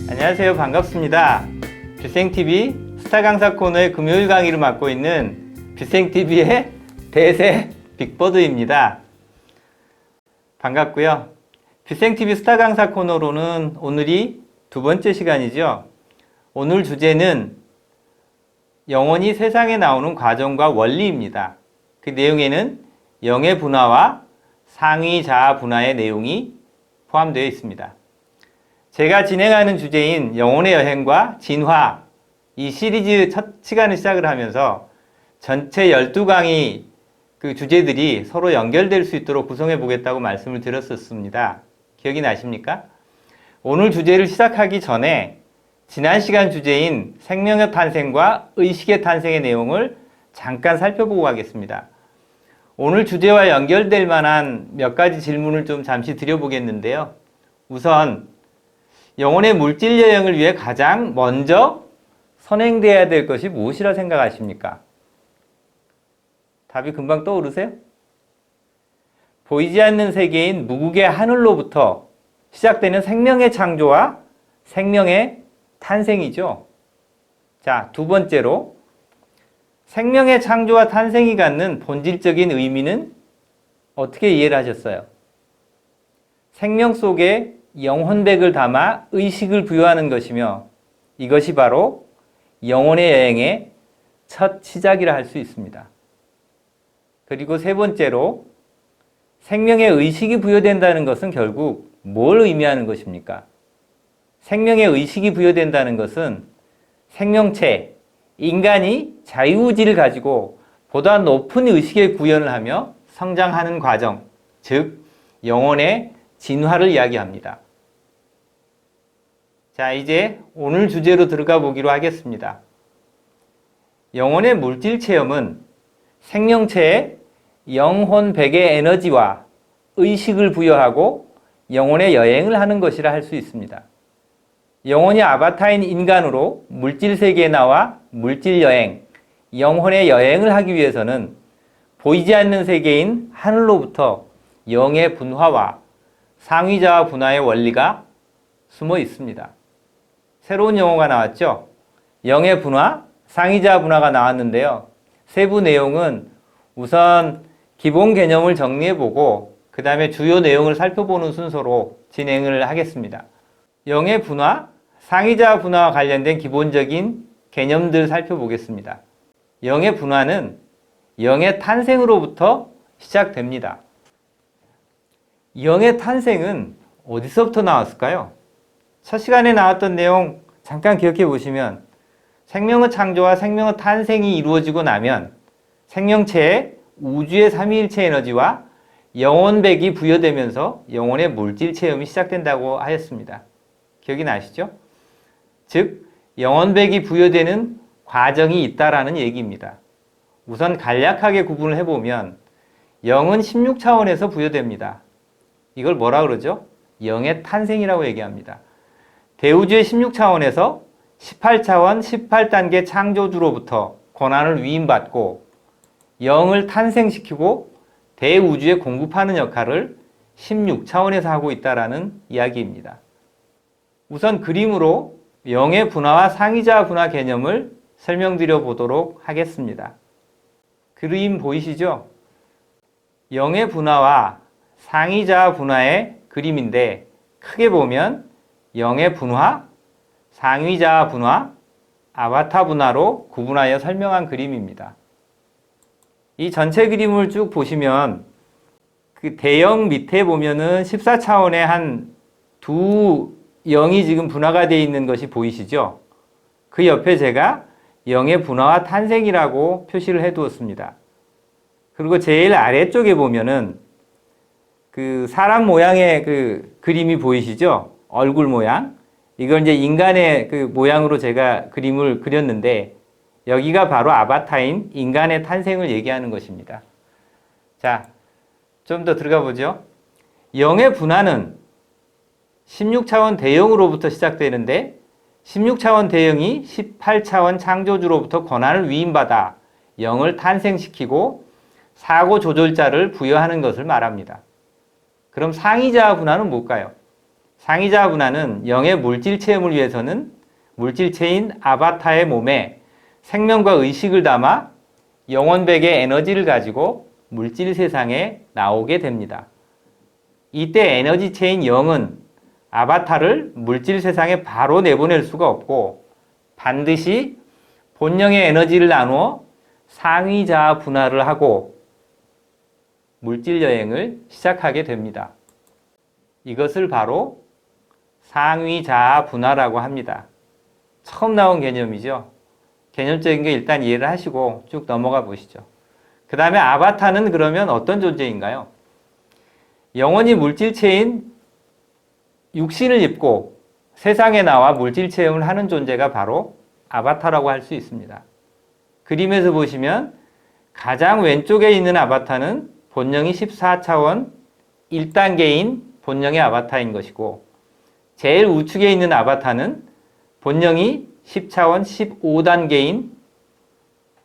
안녕하세요. 반갑습니다. 뷰생TV 스타 강사 코너의 금요일 강의를 맡고 있는 뷰생TV의 대세 빅버드입니다. 반갑고요. 뷰생TV 스타 강사 코너로는 오늘이 두 번째 시간이죠. 오늘 주제는 영원히 세상에 나오는 과정과 원리입니다. 그 내용에는 영의 분화와 상위 자아 분화의 내용이 포함되어 있습니다. 제가 진행하는 주제인 영혼의 여행과 진화, 이 시리즈 첫 시간을 시작을 하면서 전체 12강의 그 주제들이 서로 연결될 수 있도록 구성해 보겠다고 말씀을 드렸었습니다. 기억이 나십니까? 오늘 주제를 시작하기 전에 지난 시간 주제인 생명의 탄생과 의식의 탄생의 내용을 잠깐 살펴보고 가겠습니다. 오늘 주제와 연결될 만한 몇 가지 질문을 좀 잠시 드려보겠는데요. 우선 영혼의 물질 여행을 위해 가장 먼저 선행되어야 될 것이 무엇이라 생각하십니까? 답이 금방 떠오르세요? 보이지 않는 세계인 무국의 하늘로부터 시작되는 생명의 창조와 생명의 탄생이죠. 자, 두 번째로 생명의 창조와 탄생이 갖는 본질적인 의미는 어떻게 이해를 하셨어요? 생명 속에 영혼백을 담아 의식을 부여하는 것이며 이것이 바로 영혼의 여행의 첫 시작이라 할 수 있습니다. 그리고 세 번째로 생명의 의식이 부여된다는 것은 결국 뭘 의미하는 것입니까? 생명의 의식이 부여된다는 것은 생명체, 인간이 자유의지를 가지고 보다 높은 의식의 구현을 하며 성장하는 과정, 즉 영혼의 진화를 이야기합니다. 자, 이제 오늘 주제로 들어가 보기로 하겠습니다. 영혼의 물질 체험은 생명체의 영혼백의 에너지와 의식을 부여하고 영혼의 여행을 하는 것이라 할 수 있습니다. 영혼이 아바타인 인간으로 물질 세계에 나와 물질 여행, 영혼의 여행을 하기 위해서는 보이지 않는 세계인 하늘로부터 영의 분화와 상위자아 분화의 원리가 숨어 있습니다. 새로운 용어가 나왔죠? 영의 분화, 상위자아 분화가 나왔는데요. 세부 내용은 우선 기본 개념을 정리해보고 그 다음에 주요 내용을 살펴보는 순서로 진행을 하겠습니다. 영의 분화, 상위자아 분화와 관련된 기본적인 개념들 살펴보겠습니다. 영의 분화는 영의 탄생으로부터 시작됩니다. 영의 탄생은 어디서부터 나왔을까요? 첫 시간에 나왔던 내용 잠깐 기억해 보시면 생명의 창조와 생명의 탄생이 이루어지고 나면 생명체에 우주의 삼위일체 에너지와 영혼백이 부여되면서 영혼의 물질 체험이 시작된다고 하였습니다. 기억이 나시죠? 즉 영혼백이 부여되는 과정이 있다라는 얘기입니다. 우선 간략하게 구분을 해보면 영은 16차원에서 부여됩니다. 이걸 뭐라 그러죠? 영의 탄생이라고 얘기합니다. 대우주의 16차원에서 18차원 18단계 창조주로부터 권한을 위임받고 영을 탄생시키고 대우주에 공급하는 역할을 16차원에서 하고 있다라는 이야기입니다. 우선 그림으로 영의 분화와 상위자아 분화 개념을 설명드려 보도록 하겠습니다. 그림 보이시죠? 영의 분화와 상위자아 분화의 그림인데 크게 보면 영의 분화, 상위자아 분화, 아바타 분화로 구분하여 설명한 그림입니다. 이 전체 그림을 쭉 보시면 그 대영 밑에 보면은 14차원의 한 두 영이 지금 분화가 되어 있는 것이 보이시죠? 그 옆에 제가 영의 분화와 탄생이라고 표시를 해 두었습니다. 그리고 제일 아래쪽에 보면은 그 사람 모양의 그 그림이 보이시죠? 얼굴 모양. 이걸 이제 인간의 그 모양으로 제가 그림을 그렸는데 여기가 바로 아바타인 인간의 탄생을 얘기하는 것입니다. 자, 좀 더 들어가 보죠. 영의 분화는 16차원 대영으로부터 시작되는데 16차원 대영이 18차원 창조주로부터 권한을 위임받아 영을 탄생시키고 사고 조절자를 부여하는 것을 말합니다. 그럼 상위자아 분화는 뭘까요? 상위자아 분화는 영의 물질 체험을 위해서는 물질체인 아바타의 몸에 생명과 의식을 담아 영혼백의 에너지를 가지고 물질 세상에 나오게 됩니다. 이때 에너지체인 영은 아바타를 물질 세상에 바로 내보낼 수가 없고 반드시 본영의 에너지를 나누어 상위자아 분화를 하고 물질 여행을 시작하게 됩니다. 이것을 바로 상위자아 분화라고 합니다. 처음 나온 개념이죠. 개념적인 게 일단 이해를 하시고 쭉 넘어가 보시죠. 그 다음에 아바타는 그러면 어떤 존재인가요? 영혼이 물질체인 육신을 입고 세상에 나와 물질 체험을 하는 존재가 바로 아바타라고 할 수 있습니다. 그림에서 보시면 가장 왼쪽에 있는 아바타는 본영이 14차원 1단계인 본영의 아바타인 것이고 제일 우측에 있는 아바타는 본영이 10차원 15단계인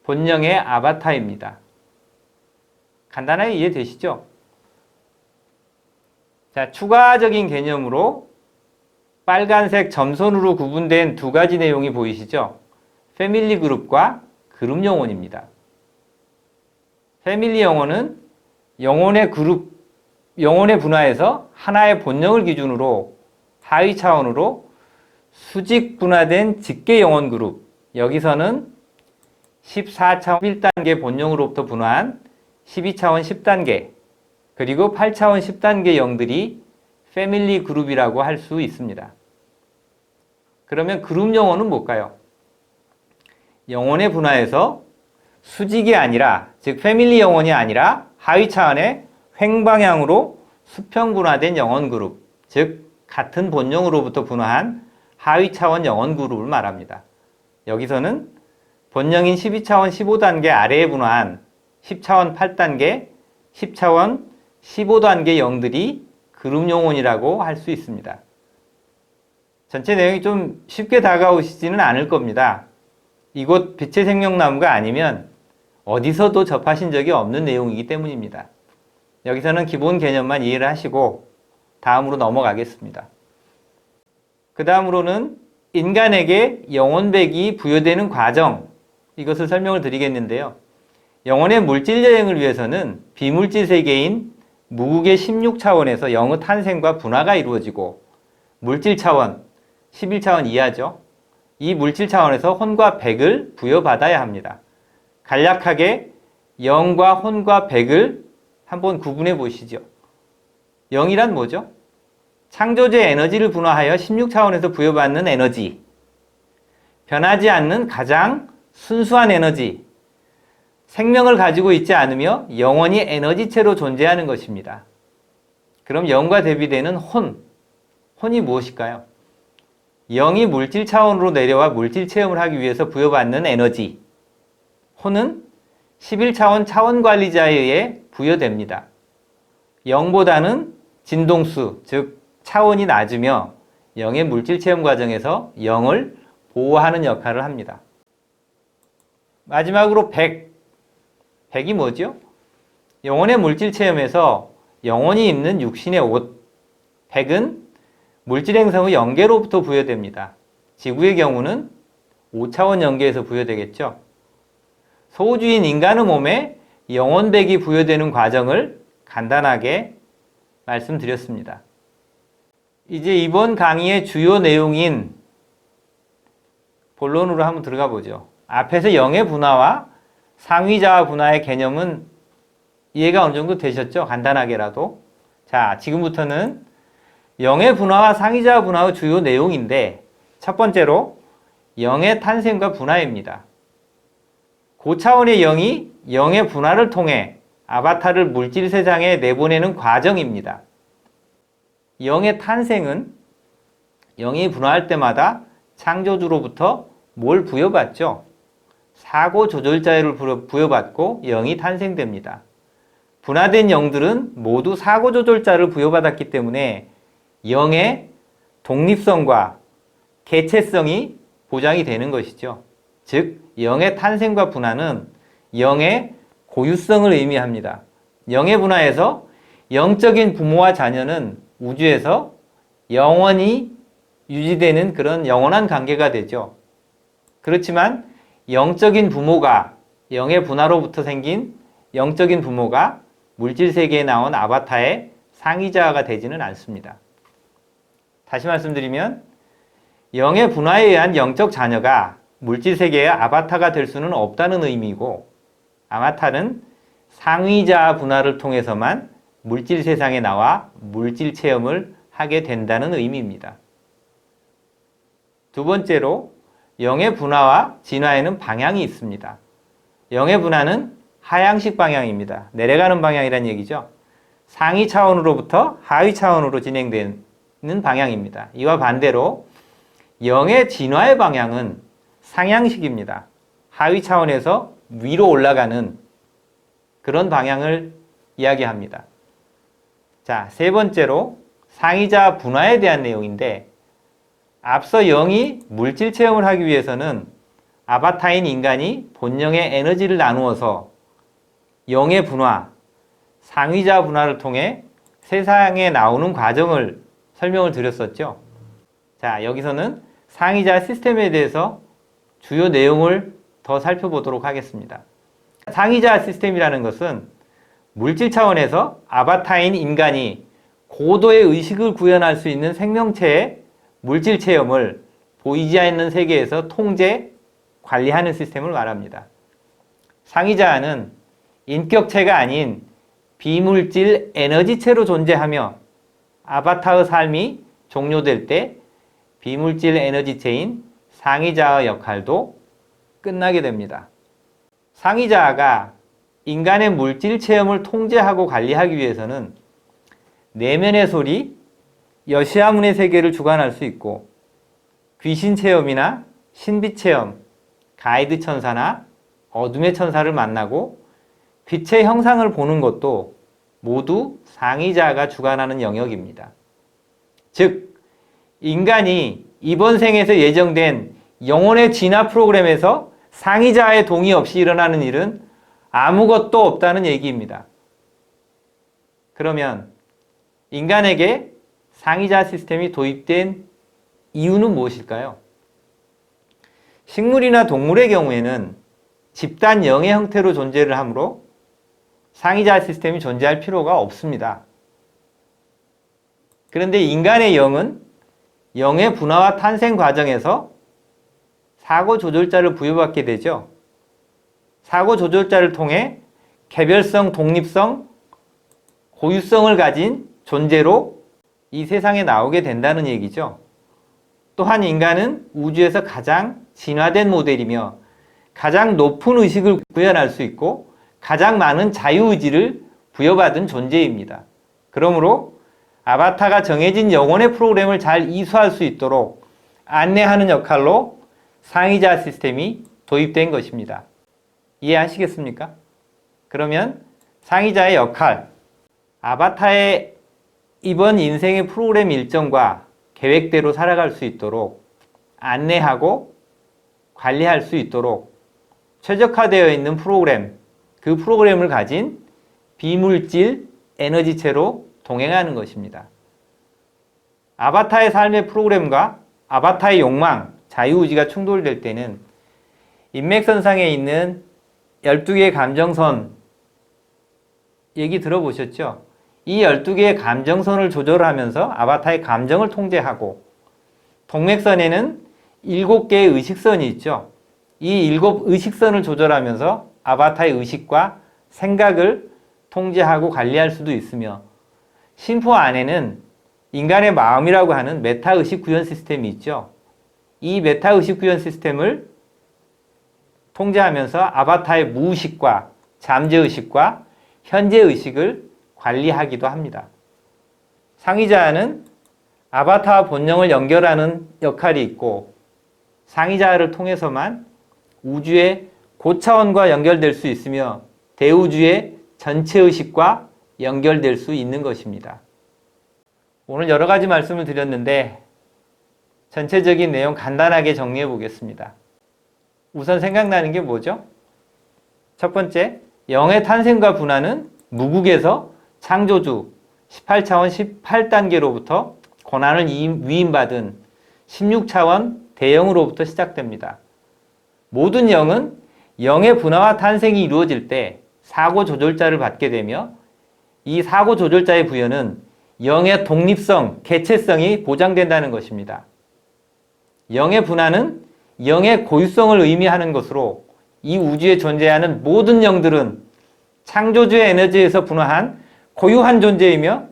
본영의 아바타입니다. 간단하게 이해되시죠? 자, 추가적인 개념으로 빨간색 점선으로 구분된 두 가지 내용이 보이시죠? 패밀리 그룹과 그룹 영혼입니다. 패밀리 영혼은 영혼의 그룹, 영혼의 분화에서 하나의 본영을 기준으로 하위 차원으로 수직 분화된 직계 영혼 그룹, 여기서는 14차원 1단계 본영으로부터 분화한 12차원 10단계, 그리고 8차원 10단계 영들이 패밀리 그룹이라고 할 수 있습니다. 그러면 그룹 영혼은 뭘까요? 영혼의 분화에서 수직이 아니라, 즉 패밀리 영혼이 아니라 하위 차원의 횡방향으로 수평 분화된 영혼 그룹, 즉 같은 본영으로부터 분화한 하위 차원 영혼 그룹을 말합니다. 여기서는 본영인 12차원 15단계 아래에 분화한 10차원 8단계, 10차원 15단계 영들이 그룹 영혼이라고 할 수 있습니다. 전체 내용이 좀 쉽게 다가오시지는 않을 겁니다. 이곳 빛의 생명나무가 아니면 어디서도 접하신 적이 없는 내용이기 때문입니다. 여기서는 기본 개념만 이해를 하시고 다음으로 넘어가겠습니다. 그 다음으로는 인간에게 영혼백이 부여되는 과정, 이것을 설명을 드리겠는데요. 영혼의 물질 여행을 위해서는 비물질 세계인 무국의 16차원에서 영의 탄생과 분화가 이루어지고 물질 차원, 11차원 이하죠. 이 물질 차원에서 혼과 백을 부여받아야 합니다. 간략하게 영과 혼과 백을 한번 구분해 보시죠. 영이란 뭐죠? 창조주의 에너지를 분화하여 16차원에서 부여받는 에너지, 변하지 않는 가장 순수한 에너지, 생명을 가지고 있지 않으며 영원히 에너지체로 존재하는 것입니다. 그럼 영과 대비되는 혼이 무엇일까요? 영이 물질 차원으로 내려와 물질 체험을 하기 위해서 부여받는 에너지, 혼은 11차원 차원관리자에 의해 부여됩니다. 영보다는 진동수, 즉 차원이 낮으며 영의 물질 체험 과정에서 영을 보호하는 역할을 합니다. 마지막으로 백이 뭐죠? 영혼의 물질 체험에서 영혼이 입는 육신의 옷, 백은 물질 행성의 영계로부터 부여됩니다. 지구의 경우는 5차원 영계에서 부여되겠죠. 소우주인 인간의 몸에 영혼백이 부여되는 과정을 간단하게 말씀드렸습니다. 이제 이번 강의의 주요 내용인 본론으로 한번 들어가 보죠. 앞에서 영의 분화와 상위자아 분화의 개념은 이해가 어느 정도 되셨죠? 간단하게라도. 자, 지금부터는 영의 분화와 상위자아 분화의 주요 내용인데 첫 번째로 영의 탄생과 분화입니다. 고차원의 영이 영의 분화를 통해 아바타를 물질 세상에 내보내는 과정입니다. 영의 탄생은 영이 분화할 때마다 창조주로부터 뭘 부여받죠? 사고 조절자를 부여받고 영이 탄생됩니다. 분화된 영들은 모두 사고 조절자를 부여받았기 때문에 영의 독립성과 개체성이 보장이 되는 것이죠. 즉, 영의 탄생과 분화는 영의 고유성을 의미합니다. 영의 분화에서 영적인 부모와 자녀는 우주에서 영원히 유지되는 그런 영원한 관계가 되죠. 그렇지만 영적인 부모가, 영의 분화로부터 생긴 영적인 부모가 물질 세계에 나온 아바타의 상위자가 되지는 않습니다. 다시 말씀드리면 영의 분화에 의한 영적 자녀가 물질 세계의 아바타가 될 수는 없다는 의미이고, 아바타는 상위자 분화를 통해서만 물질 세상에 나와 물질 체험을 하게 된다는 의미입니다. 두 번째로 영의 분화와 진화에는 방향이 있습니다. 영의 분화는 하향식 방향입니다. 내려가는 방향이란 얘기죠. 상위 차원으로부터 하위 차원으로 진행되는 방향입니다. 이와 반대로 영의 진화의 방향은 상향식입니다. 하위 차원에서 위로 올라가는 그런 방향을 이야기합니다. 자, 세 번째로 상위자 분화에 대한 내용인데, 앞서 영이 물질 체험을 하기 위해서는 아바타인 인간이 본영의 에너지를 나누어서 영의 분화, 상위자 분화를 통해 세상에 나오는 과정을 설명을 드렸었죠. 자, 여기서는 상위자 시스템에 대해서 주요 내용을 더 살펴보도록 하겠습니다. 상위자 시스템이라는 것은 물질 차원에서 아바타인 인간이 고도의 의식을 구현할 수 있는 생명체의 물질 체험을 보이지 않는 세계에서 통제, 관리하는 시스템을 말합니다. 상위자는 인격체가 아닌 비물질 에너지체로 존재하며 아바타의 삶이 종료될 때 비물질 에너지체인 상위자의 역할도 끝나게 됩니다. 상위자가 인간의 물질 체험을 통제하고 관리하기 위해서는 내면의 소리, 여시아문의 세계를 주관할 수 있고, 귀신 체험이나 신비 체험, 가이드 천사나 어둠의 천사를 만나고 빛의 형상을 보는 것도 모두 상위자가 주관하는 영역입니다. 즉, 인간이 이번 생에서 예정된 영혼의 진화 프로그램에서 상위자의 동의 없이 일어나는 일은 아무것도 없다는 얘기입니다. 그러면 인간에게 상위자 시스템이 도입된 이유는 무엇일까요? 식물이나 동물의 경우에는 집단 영의 형태로 존재를 하므로 상위자 시스템이 존재할 필요가 없습니다. 그런데 인간의 영은 영의 분화와 탄생 과정에서 사고 조절자를 부여받게 되죠. 사고 조절자를 통해 개별성, 독립성, 고유성을 가진 존재로 이 세상에 나오게 된다는 얘기죠. 또한 인간은 우주에서 가장 진화된 모델이며 가장 높은 의식을 구현할 수 있고 가장 많은 자유의지를 부여받은 존재입니다. 그러므로 아바타가 정해진 영혼의 프로그램을 잘 이수할 수 있도록 안내하는 역할로 상위자 시스템이 도입된 것입니다. 이해하시겠습니까? 그러면 상위자의 역할, 아바타의 이번 인생의 프로그램 일정과 계획대로 살아갈 수 있도록 안내하고 관리할 수 있도록 최적화되어 있는 프로그램, 그 프로그램을 가진 비물질 에너지체로 동행하는 것입니다. 아바타의 삶의 프로그램과 아바타의 욕망, 자유의지가 충돌될 때는 인맥선상에 있는 12개의 감정선 얘기 들어보셨죠? 이 12개의 감정선을 조절하면서 아바타의 감정을 통제하고, 동맥선에는 7개의 의식선이 있죠. 이 7 의식선을 조절하면서 아바타의 의식과 생각을 통제하고 관리할 수도 있으며, 심포 안에는 인간의 마음이라고 하는 메타의식 구현 시스템이 있죠. 이 메타의식 구현 시스템을 통제하면서 아바타의 무의식과 잠재의식과 현재의식을 관리하기도 합니다. 상위자는 아바타와 본영을 연결하는 역할이 있고, 상위자를 통해서만 우주의 고차원과 연결될 수 있으며 대우주의 전체의식과 연결될 수 있는 것입니다. 오늘 여러 가지 말씀을 드렸는데 전체적인 내용 간단하게 정리해 보겠습니다. 우선 생각나는 게 뭐죠? 첫 번째, 영의 탄생과 분화는 무국에서 창조주 18차원 18단계로부터 권한을 위임받은 16차원 대영으로부터 시작됩니다. 모든 영은 영의 분화와 탄생이 이루어질 때 사고 조절자를 받게 되며 이 사고 조절자의 부여는 영의 독립성, 개체성이 보장된다는 것입니다. 영의 분화는 영의 고유성을 의미하는 것으로 이 우주에 존재하는 모든 영들은 창조주의 에너지에서 분화한 고유한 존재이며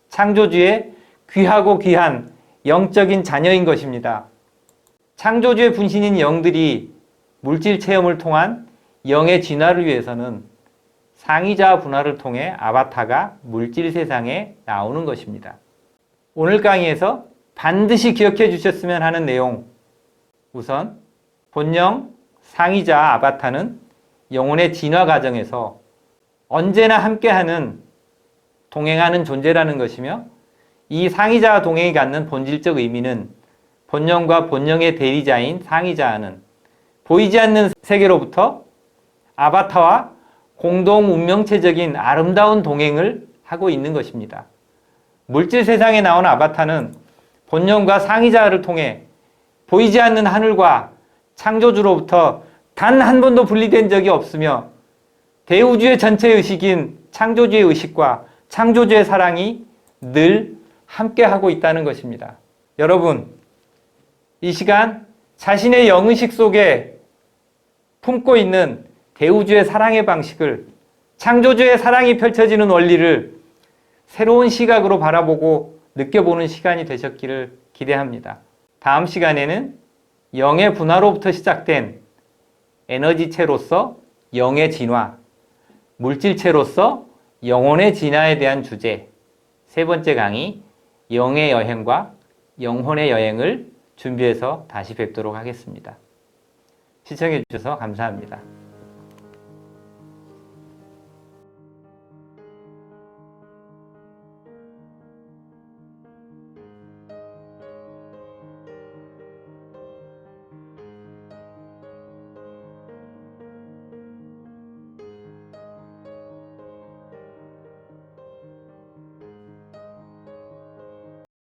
창조주의 귀하고 귀한 영적인 자녀인 것입니다. 창조주의 분신인 영들이 물질 체험을 통한 영의 진화를 위해서는 상이자와 분화를 통해 아바타가 물질 세상에 나오는 것입니다. 오늘 강의에서 반드시 기억해 주셨으면 하는 내용, 우선 본영, 상이자, 아바타는 영혼의 진화 과정에서 언제나 함께하는 동행하는 존재라는 것이며 이 상이자와 동행이 갖는 본질적 의미는 본영과 본영의 대리자인 상이자는 보이지 않는 세계로부터 아바타와 공동 운명체적인 아름다운 동행을 하고 있는 것입니다. 물질 세상에 나온 아바타는 본영과 상이자를 통해 보이지 않는 하늘과 창조주로부터 단 한 번도 분리된 적이 없으며 대우주의 전체 의식인 창조주의 의식과 창조주의 사랑이 늘 함께하고 있다는 것입니다. 여러분, 이 시간 자신의 영의식 속에 품고 있는 대우주의 사랑의 방식을, 창조주의 사랑이 펼쳐지는 원리를 새로운 시각으로 바라보고 느껴보는 시간이 되셨기를 기대합니다. 다음 시간에는 영의 분화로부터 시작된 에너지체로서 영의 진화, 물질체로서 영혼의 진화에 대한 주제, 세 번째 강의, 영의 여행과 영혼의 여행을 준비해서 다시 뵙도록 하겠습니다. 시청해 주셔서 감사합니다.